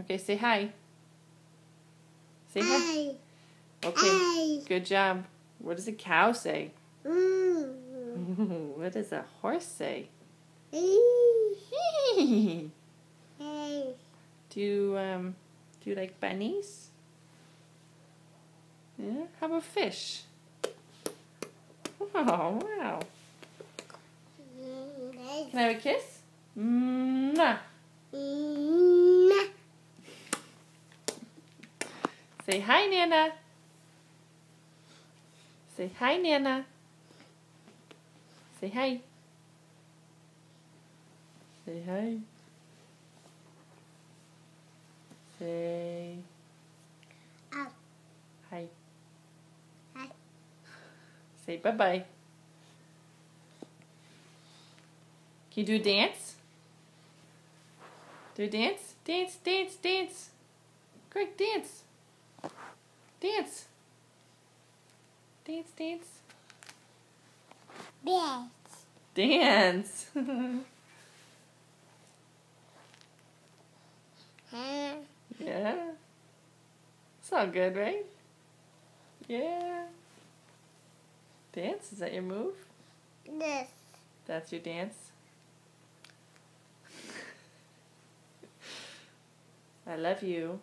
Okay, say hi. Say hi. Hi. Okay, Hi. good job. What does a cow say? Mm. What does a horse say? Hey. Do you like bunnies? Yeah. How about fish? Oh wow. Can I have a kiss? Mwah. Say hi, Nana. Say hi, Nana. Say hi. Say hi. Say Ow. hi. Hi. Say bye-bye. Can you do a dance? Do a dance? Dance, dance, dance. Greg, dance. Dance. Dance, dance. Yes. Dance. Yeah. It's all good, right? Yeah. Dance? Is that your move? This. That's your dance? I love you.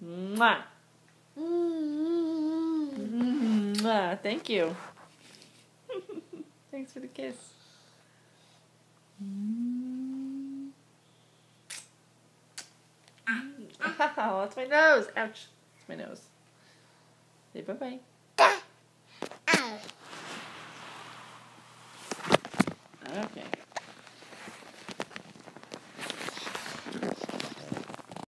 Mwah. Mwah. Thank you. Thanks for the kiss. Ow, that's my nose. Ouch. It's my nose. Say bye-bye.